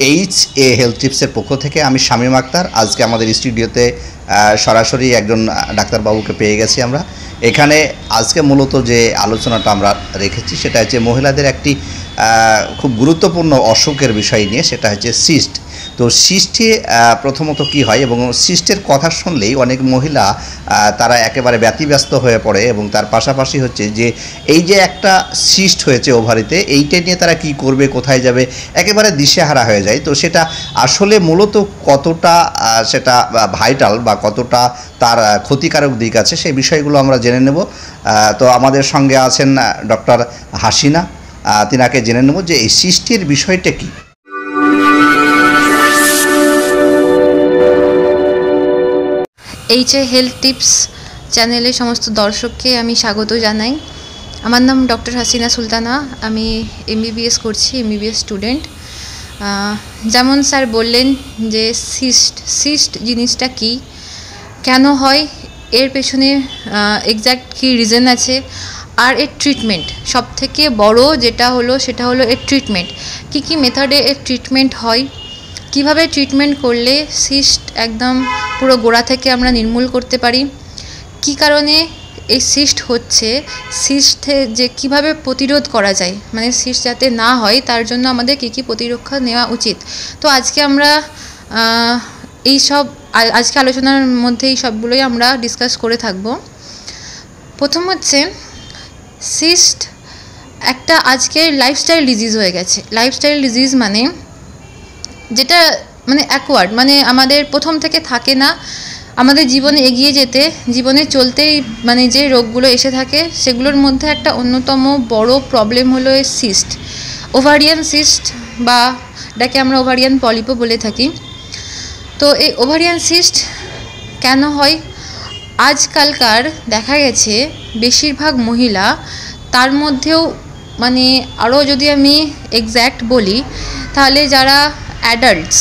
H A health টিপসের পক্ষ থেকে আমি শামীম আক্তার। আজকে আমাদের স্টুডিওতে সরাসরি একজন ডাক্তারবাবুকে পেয়ে গেছি আমরা। এখানে আজকে মূলত যে আলোচনাটা আমরা রেখেছি সেটা হচ্ছে মহিলাদের একটি খুব গুরুত্বপূর্ণ অসুখের বিষয় নিয়ে, সেটা হচ্ছে সিস্ট। তো সিস্টে প্রথমত কি হয় এবং সিস্টের কথা শুনলেই অনেক মহিলা তারা একেবারে ব্যতিব্যস্ত হয়ে পড়ে, এবং তার পাশাপাশি হচ্ছে যে এই যে একটা সিস্ট হয়েছে ওভারিতে, এইটা নিয়ে তারা কি করবে, কোথায় যাবে, একেবারে দিশেহারা হয়ে যায়। তো সেটা আসলে মূলত কতটা সেটা ভাইটাল বা কতটা তার ক্ষতিকারক দিক আছে সেই বিষয়গুলো আমরা জেনে নেব। তো আমাদের সঙ্গে আছেন ডক্টর হাসিনা, তিনাকে জেনে নেব যে এই সিস্টের বিষয়টা কী। এইচ এ হেলথ টিপস চ্যানেলের সমস্ত দর্শককে আমি স্বাগত জানাই। আমার নাম ডক্টর হাসিনা সুলতানা, আমি এমবিবিএস করছি, এমবিবিএস স্টুডেন্ট। যেমন স্যার বললেন যে সিস্ট জিনিসটা কি, কেন হয়, এর পেছনে এক্স্যাক্ট কী রিজন আছে, আর এর ট্রিটমেন্ট সবথেকে বড় যেটা হলো সেটা হলো এর ট্রিটমেন্ট। কী মেথডে এর ট্রিটমেন্ট হয়, কিভাবে ট্রিটমেন্ট করলে সিস্ট একদম পুরো গোড়া থেকে আমরা নির্মূল করতে পারি, কি কারণে এই সিস্ট হচ্ছে, সিস্টে যে কিভাবে প্রতিরোধ করা যায়, মানে সিস্ট যাতে না হয় তার জন্য আমাদের কী প্রতিরক্ষা নেওয়া উচিত। তো আজকে আমরা আজকে আলোচনার মধ্যে এই সবগুলোই আমরা ডিসকাস করে থাকব। প্রথম হচ্ছে সিস্ট একটা আজকের লাইফস্টাইল ডিজিজ হয়ে গেছে। লাইফস্টাইল ডিজিজ মানে যেটা মানে অ্যাকোয়ার্ড, মানে আমাদের প্রথম থেকে থাকে না, আমাদের জীবনে এগিয়ে যেতে, জীবনে চলতেই মানে যে রোগগুলো এসে থাকে সেগুলোর মধ্যে একটা অন্যতম বড় প্রবলেম হলো এই সিস্ট, ওভারিয়ান সিস্ট, বা এটাকে আমরা ওভারিয়ান পলিপও বলে থাকি। তো এই ওভারিয়ান সিস্ট কেন হয়, আজকালকার দেখা গেছে বেশিরভাগ মহিলা, তার মধ্যেও মানে আরও যদি আমি এক্স্যাক্ট বলি তাহলে যারা অ্যাডাল্টস,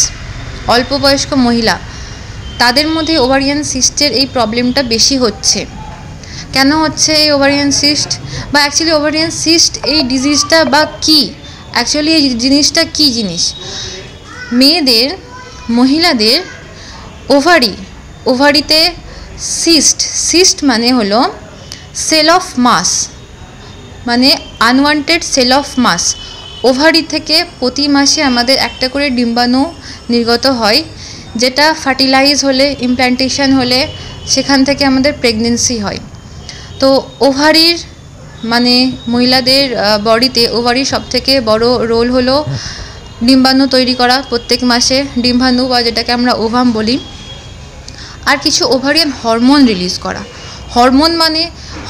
অল্প বয়স্ক মহিলা, তাদের মধ্যে ওভারিয়ান সিস্টের এই প্রবলেমটা বেশি হচ্ছে। কেন হচ্ছে এই ওভারিয়ান সিস্ট, বা অ্যাকচুয়ালি ওভারিয়ান সিস্ট এই ডিজিজটা বা কী, অ্যাকচুয়ালি এই জিনিসটা কী জিনিস। মহিলাদের ওভারিতে সিস্ট মানে হলো সেল অফ মাস, মানে unwanted cell of mass. Ovary থেকে প্রতি মাসে আমাদের একটা করে ডিম্বাণু নির্গত হয়, যেটা ফার্টিলাইজ হলে, ইমপ্ল্যান্টেশন হলে সেখান থেকে আমাদের প্রেগনেন্সি হয়। তো ওভারির মানে মহিলাদের বডিতে ওভারির সবথেকে বড় রোল হলো ডিম্বাণু তৈরি করা, প্রত্যেক মাসে ডিম্বাণু বা যেটাকে আমরা ওভাম বলি, আর কিছু ওভারিয়ান হরমোন রিলিজ করা।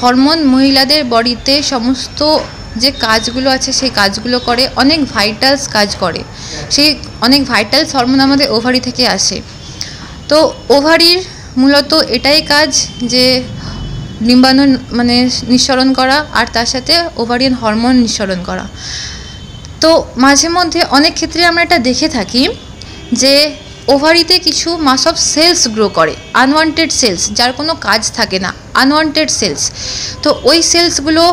হরমোন মহিলাদের বডিতে সমস্ত যে কাজগুলো আছে সেই কাজগুলো করে, অনেক ভাইটালস কাজ করে, সেই অনেক ভাইটালস হরমোন আমাদের ওভারি থেকে আসে। তো ওভারির মূলত এটাই কাজ যে ডিম্বাণু মানে নিঃসরণ করা, আর তার সাথে ওভারিয়ান হরমোন নিঃসরণ করা। তো মাঝে মধ্যে অনেক ক্ষেত্রে আমরা এটা দেখে থাকি যে ওভারিতে কিছু মাস অফ সেলস গ্রো করে, আনওয়ান্টেড সেলস, যার কোনো কাজ থাকে না, আনওয়ান্টেড সেলস। তো ওই সেলসগুলো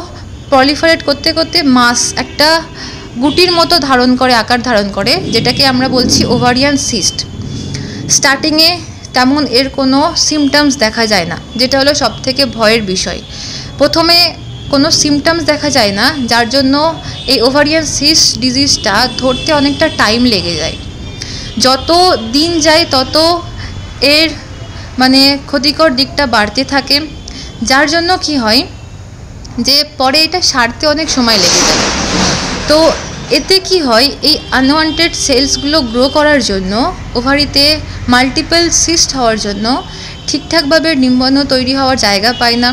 প্রলিফারেট করতে করতে মাস একটা গুটির মতো আকার ধারণ করে, যেটাকে আমরা বলছি ওভারিয়ান সিস্ট। স্টার্টিংয়ে তেমন এর কোনো সিমটমস দেখা যায় না, যেটা হলো সবথেকে ভয়ের বিষয়। প্রথমে কোনো সিমটমস দেখা যায় না, যার জন্য এই ওভারিয়ান সিস্ট ডিজিজটা ধরতে অনেকটা টাইম লেগে যায়। যত দিন যায় তত এর মানে ক্ষতিকর দিকটা বাড়তে থাকে, যার জন্য কি হয় যে পরে এটা সারতে অনেক সময় লেগে যায়। তো এতে কি হয়, এই আনওয়ান্টেড সেলসগুলো গ্রো করার জন্য, ওভারিতে মাল্টিপল সিস্ট হওয়ার জন্য ঠিকঠাকভাবে ডিম্বাণু তৈরি হওয়ার জায়গা পায় না,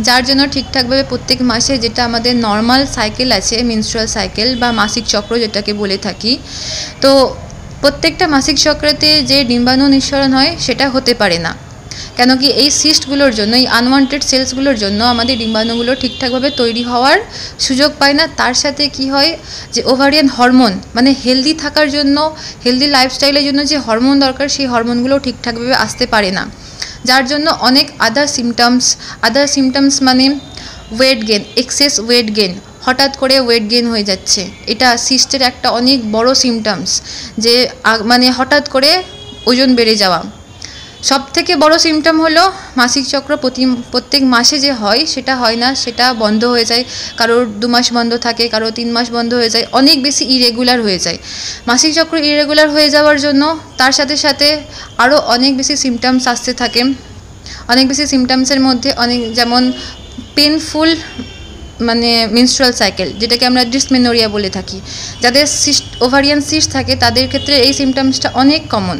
যার জন্য ঠিকঠাকভাবে প্রত্যেক মাসে যেটা আমাদের নর্মাল সাইকেল আছে, মেনস্ট্রুয়াল সাইকেল বা মাসিক চক্র যেটাকে বলে থাকি, তো প্রত্যেকটা মাসিক চক্রতে যে ডিম্বাণু নিঃসরণ হয় সেটা হতে পারে না। কেন কি এই সিস্টগুলোর জন্য, এই আনওয়ান্টেড সেলসগুলোর জন্য আমাদের ডিম্বাণুগুলো ঠিকঠাকভাবে তৈরি হওয়ার সুযোগ পায় না। তার সাথে কি হয় যে ওভারিয়ান হরমোন, মানে হেলদি থাকার জন্য, হেলদি লাইফস্টাইলের জন্য যে হরমোন দরকার, সেই হরমোনগুলো ঠিকঠাকভাবে আসতে পারে না, যার জন্য অনেক আদার সিমটমস মানে weight gain, excess weight gain, হঠাৎ করে ওয়েট গেইন হয়ে যাচ্ছে, এটা সিস্টের একটা অনেক বড় সিমটমস, যে মানে হঠাৎ করে ওজন বেড়ে যাওয়া। সব থেকে বড় সিমটম হলো মাসিক চক্র প্রত্যেক মাসে যে হয় সেটা হয় না, সেটা বন্ধ হয়ে যায়, কারোর 2 মাস বন্ধ থাকে, কারোর 3 মাস বন্ধ হয়ে যায়, অনেক বেশি ইরেগুলার হয়ে যায়। মাসিক চক্র ইরেগুলার হয়ে যাওয়ার জন্য তার সাথে সাথে আরও অনেক বেশি সিমটমস আসতে থাকে। অনেক বেশি সিমটমসের মধ্যে যেমন পেনফুল মানে মেনস্ট্রুয়াল সাইকেল, যেটাকে আমরা ডিসমেনোরিয়া বলে থাকি। যাদের ওভারিয়ান সিস্ট থাকে তাদের ক্ষেত্রে এই সিমটমসটা অনেক কমন।